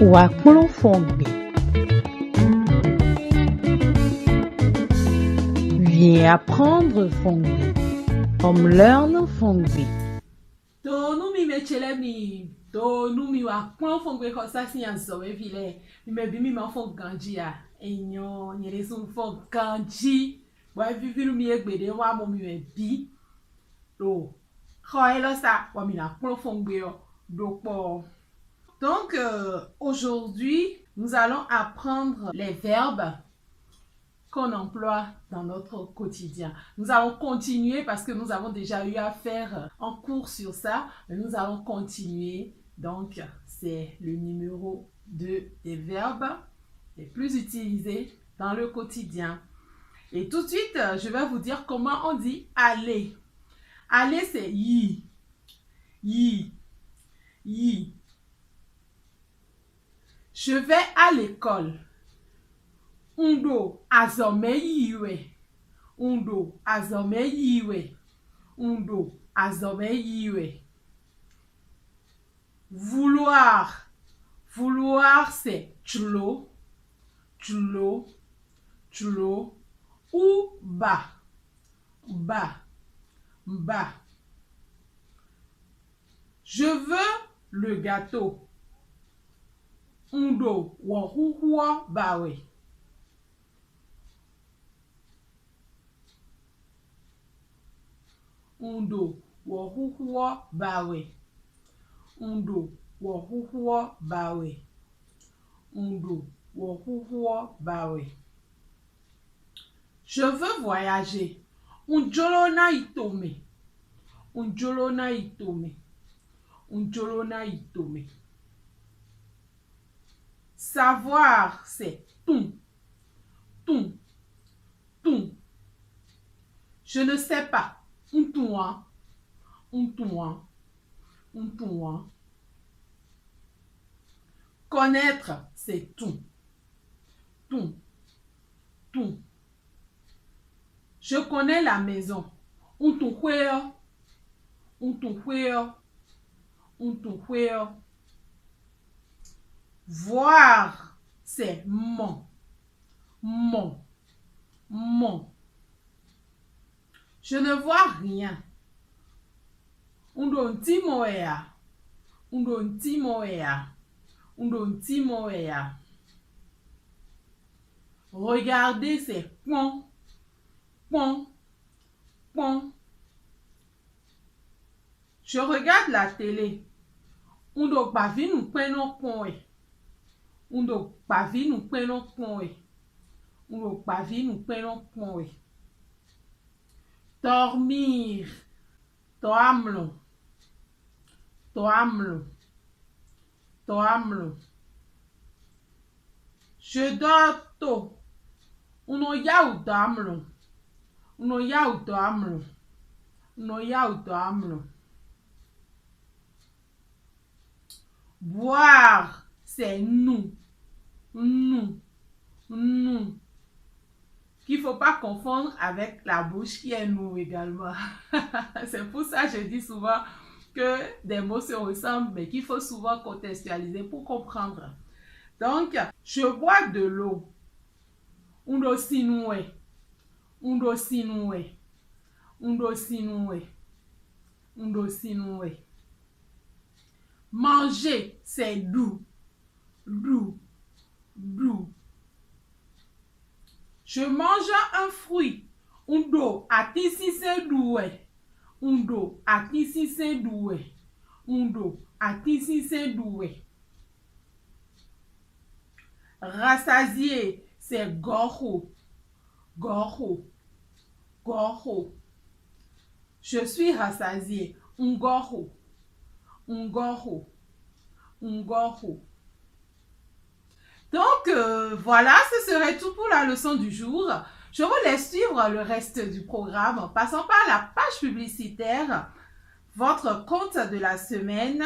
Wakplo Fongbe. Viens apprendre Fongbe. Come learn Fongbe. Tonu mi mechele mi. Tonu mi wakplo Fongbe kosa si anso e vile. Mi mebi mi ma fon ganji ya. Enyo nyere sun fon ganji. Wa viviru mi egbede wa mo mi mebi. Do. Khoelo sa wa mi na kplo Fongbe yo. Donc, aujourd'hui, nous allons apprendre les verbes qu'on emploie dans notre quotidien. Nous allons continuer parce que nous avons déjà eu à faire un cours sur ça. Mais nous allons continuer. Donc, c'est le numéro 2 des verbes les plus utilisés dans le quotidien. Et tout de suite, je vais vous dire comment on dit aller. Aller, c'est yi. Yi. Yi. Je vais à l'école. Undo azome yiwe. Undo azome yiwe. Undo azome yiwe. Vouloir. Vouloir, c'est tchlo. Tchlo. Tchlo. Ou ba. Ba. Ba. Je veux le gâteau. Undo wahuhua bawe. Undo wahuhua bawe. Undo wahuhua bawe. Undo wahuhua bawe. Je veux voyager. Unjolona itome. Unjolona itome. Unjolona itome. Savoir, c'est tout. Tout. Tout. Je ne sais pas. Un touan. Un touan. Un touan. Connaître, c'est tout. Tout. Tout. Je connais la maison. Un touhueo. Un touhueo. Un touhueo. Voir, c'est mon. Mon. Mon. Je ne vois rien. Undonti moea. Undonti moea. Undonti moea. Regarder, c'est pon. Pon. Pon. Je regarde la télé. Undo pavi nous prenons point. Undo pavi nous prenons point. Undo pavi nous prenons point. Dormir. Toamlo. Toamlo. Toamlo. Je dors tôt. Uno ya u doamlo. Uno ya u doamlo. Uno ya u doamlo. Boire, c'est nous. Nous. Nous. Qu'il ne faut pas confondre avec la bouche qui est nous également. C'est pour ça que je dis souvent que des mots se ressemblent, mais qu'il faut souvent contextualiser pour comprendre. Donc, je bois de l'eau. Undo sinue. Undo sinue. Undo sinue. Undo sinue. Manger, c'est doux. Doux. Doux. Je mange un fruit. Undo atisi se doué. Undo atisi se doué. Undo atisi se doué. Rassasier, c'est gorho. Gorho. Gorho. Je suis rassasié. Ngorho. Ngorho. Ngorho. Donc, voilà, ce serait tout pour la leçon du jour. Je vous laisse suivre le reste du programme en passant par la page publicitaire, votre compte de la semaine.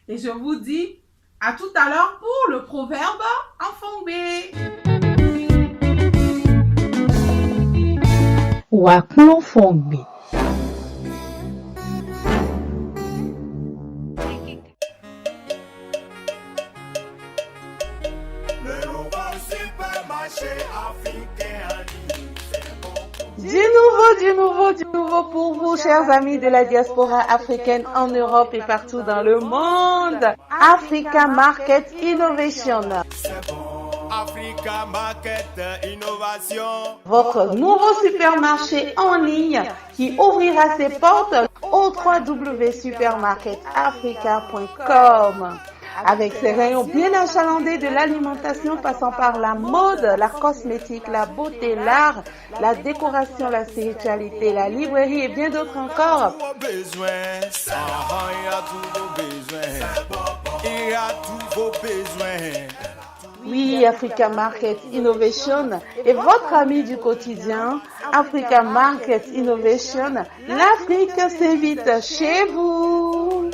Et je vous dis à tout à l'heure pour le proverbe en Fongbe. Wakplo Fongbe. Du nouveau pour vous, chers amis de la diaspora africaine en Europe et partout dans le monde. Africa Market Innovation. Africa Market Innovation. Votre nouveau supermarché en ligne qui ouvrira ses portes au www.supermarketafrica.com. Avec ses rayons bien achalandés de l'alimentation passant par la mode, la cosmétique, la beauté, l'art, la décoration, la spiritualité, la librairie et bien d'autres encore. Oui, Africa Market Innovation est votre ami du quotidien. Africa Market Innovation, l'Afrique s'invite chez vous.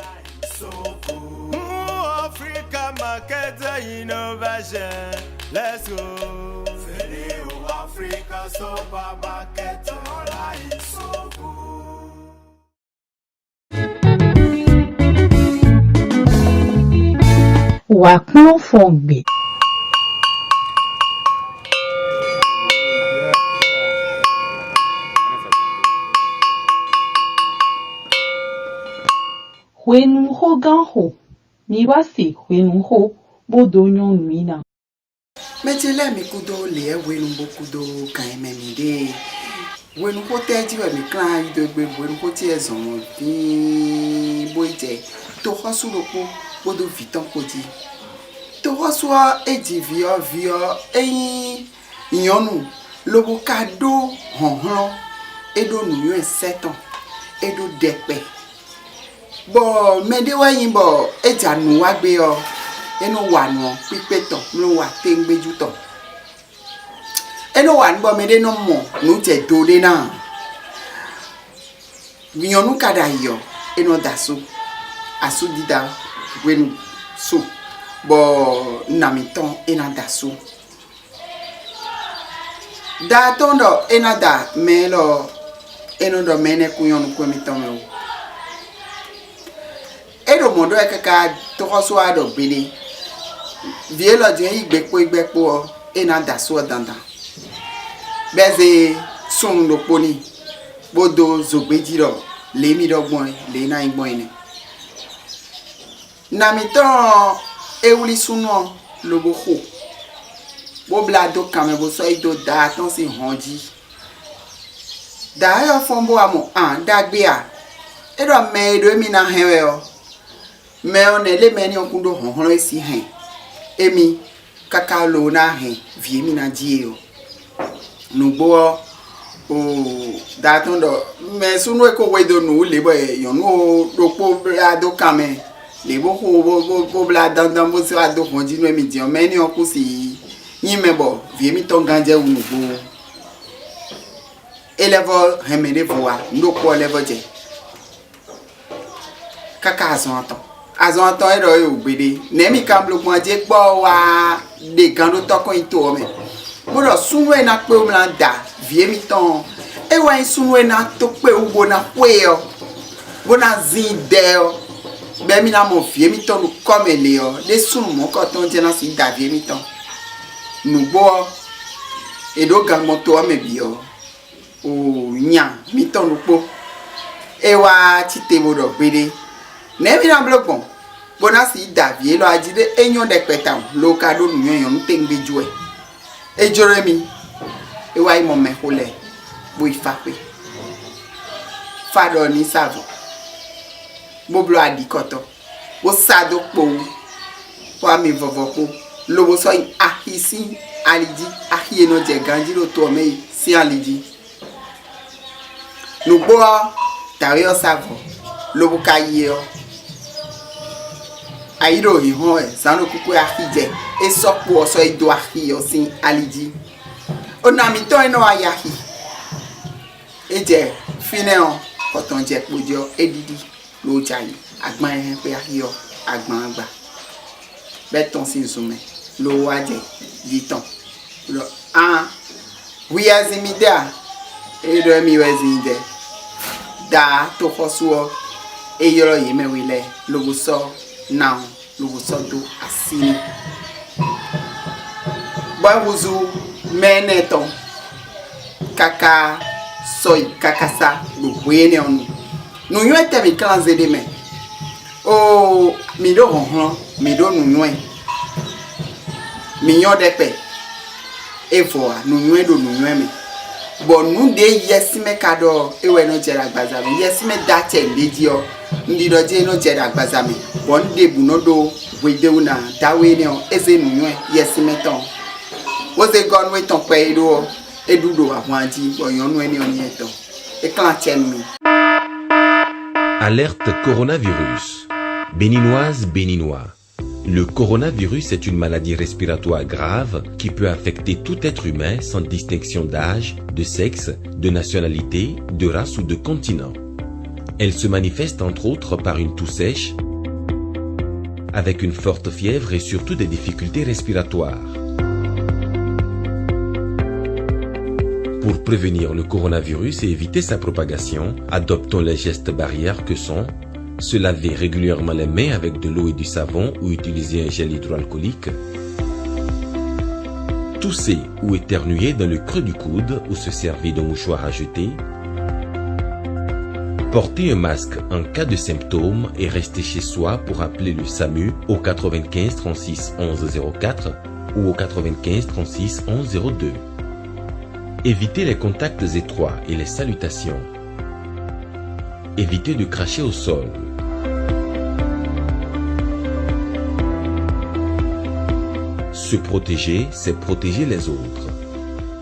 Africa Market Innovation, let's go. Venez au Africa Supermarket, là ils sont beaux. Wakulo Fongbe. Wenu ho ganho. Miwasi wenu ho bodo nyonwina. Metele mi kudo le wenu bokudo kan memi de. Wenu ko teji we mi kan ido gbe wenu ko ti ezon bi boije. To hosuropo bodo vitan koji. To hosua eji vio eyin iyonu lobo kado honhon edo nuyo esetan edo depe. Bo mede wa yin bo eja nu wa gbe o eno wa nu pipe ton nu wa te ngbeju ton eno wa nbo mede no mo nu je do de na biyon nu kada yo eno daso aso dida wenu so bo na mi ton ena daso da tondo ena da melo eno do mene kuyon ku mi ton me Edo mondo ekaka tokoso ado bele. Vielo je igbepo ena daso danda. Beze sun lo poni. Bodo zogbejiro le mi dogbon le na igbon ene. Na mi ton ewuli suno lobo ho. Bo blado kame bo so ido da ton si honji. Da yo fombo amo an dagbe a. Edo me do mi na hewe o. Me on ele meni okundo honhon esi hen emi kaka lo na hen vie mi na die o nugbo o da ton do me sunu e ko wedo nu le bo yon o dopo ado kame le bo ko bla dandan bo se ado honji nu emi di o meni oku si yin me bo vie mi ton ganje u nugbo elevo hemere voa ndoko levo je kaka azon Azon ton ero yo gbede nemi kamblo mo je gbo wa de gan lo tokon ito me mo do sunwe na pe o mla da vie mi ton e wa sunwe na to pe u bo na pe o bo na zin de o be mi na mo vie mi ton ko me le o de sun mo ko ton je na si da vie mi ton nu gbo e do gan mo to me bi o nya mi ton lu po e wa ti te mo do gbede Nemi na blogbon bona si davie lo ajide enyon de petan lo kado nu yon tengbeju e joremi e wa imo me hole bo ifape fado ni savo bo blo adikoto bo sado po wa mi vovopo lo bo so ahisi aliji ahi eno je ganjiro to me si aliji no bo tario savo lo bo kaye o Airo ihon sanu kuku ahije esopo oso ido ahi osin aliji ona mi to eno ayahi eje fineon koton je pojo edidi lo jayi agbon ehin pe ahi o agbon agba beton sin sume lo waje yiton lo we azimida edo mi wezinde da to hosuo eyoro yemewile lo so now lugusodo asini ba wuzu meneton kaka soy kaka sa lu wene onu nu yue te mi clanze de me o mi do hon mi do nu yue mi yon de pe e fo nu yue do nu yue me bon nu de yesime kado e we no jera gbaza me yesime da che ledio ndi do je no jera gbaza me bon de bu no do we de una da we ne o eze nu yue yesime ton wo se gon we ton pe do e dudo awanti bo yon nu eni oni eto e clan chen mi. Alerte coronavirus. Béninoise, béninois. Le coronavirus est une maladie respiratoire grave qui peut affecter tout être humain sans distinction d'âge, de sexe, de nationalité, de race ou de continent. Elle se manifeste entre autres par une toux sèche, avec une forte fièvre et surtout des difficultés respiratoires. Pour prévenir le coronavirus et éviter sa propagation, adoptons les gestes barrières que sont se laver régulièrement les mains avec de l'eau et du savon ou utiliser un gel hydroalcoolique, tousser ou éternuer dans le creux du coude ou se servir d'un mouchoir à jeter, porter un masque en cas de symptômes et rester chez soi pour appeler le SAMU au 95 36 11 04 ou au 95 36 11 02. Évitez les contacts étroits et les salutations. Évitez de cracher au sol. Se protéger, c'est protéger les autres.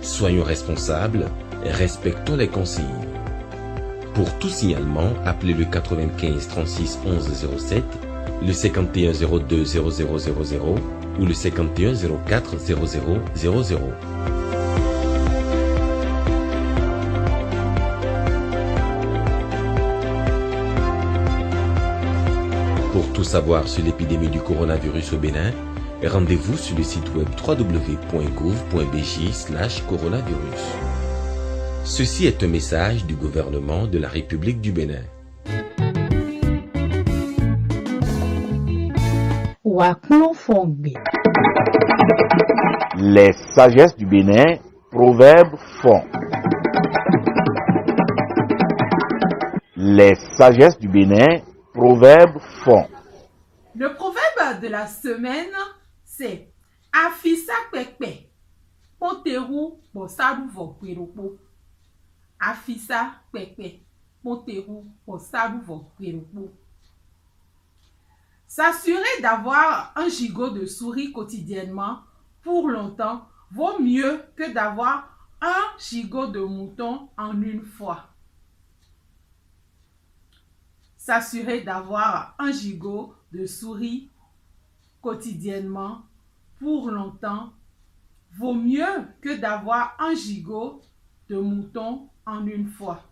Soyons responsables, respectons les consignes. Pour tout signalement, appelez le 95 36 11 07, le 51 02 0000 ou le 51 04 0000. Pour tout savoir sur l'épidémie du coronavirus au Bénin, rendez-vous sur le site web www.gouv.bj/coronavirus. Ceci est un message du gouvernement de la République du Bénin. Les sagesses du Bénin, proverbes font. Les sagesses du Bénin, proverbes font. Le proverbe de la semaine, c'est Afisa Pekpe, Ponteru Bosaru Vokweropo. Afisa Pekpe, Ponteru Bosaru Vokweropo. S'assurer d'avoir un gigot de souris quotidiennement pour longtemps vaut mieux que d'avoir un gigot de mouton en une fois. S'assurer d'avoir un gigot de souris quotidiennement pour longtemps vaut mieux que d'avoir un gigot de mouton en une fois.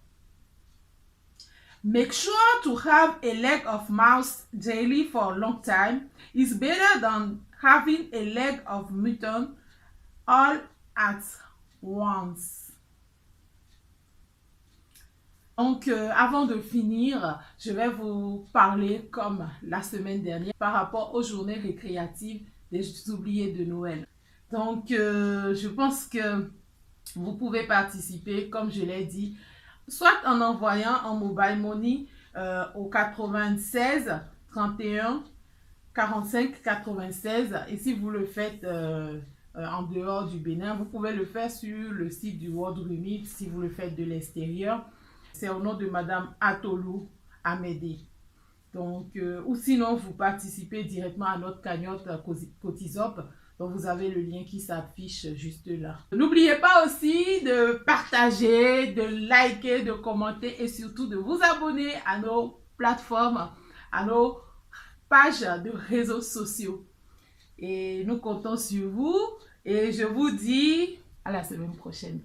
Make sure to have a leg of mouse daily for a long time is better than having a leg of mutton all at once. Donc, avant de finir, je vais vous parler comme la semaine dernière par rapport aux journées récréatives des oubliés de Noël. Donc, je pense que vous pouvez participer, comme je l'ai dit, soit en envoyant en mobile money au 96 31 45 96. Et si vous le faites en dehors du Bénin, vous pouvez le faire sur le site du World Remit si vous le faites de l'extérieur. C'est au nom de Madame Atolou Amédée. Donc, ou sinon, vous participez directement à notre cagnotte Cotisop. Donc, vous avez le lien qui s'affiche juste là. N'oubliez pas aussi de partager, de liker, de commenter et surtout de vous abonner à nos plateformes, à nos pages de réseaux sociaux. Et nous comptons sur vous et je vous dis à la semaine prochaine.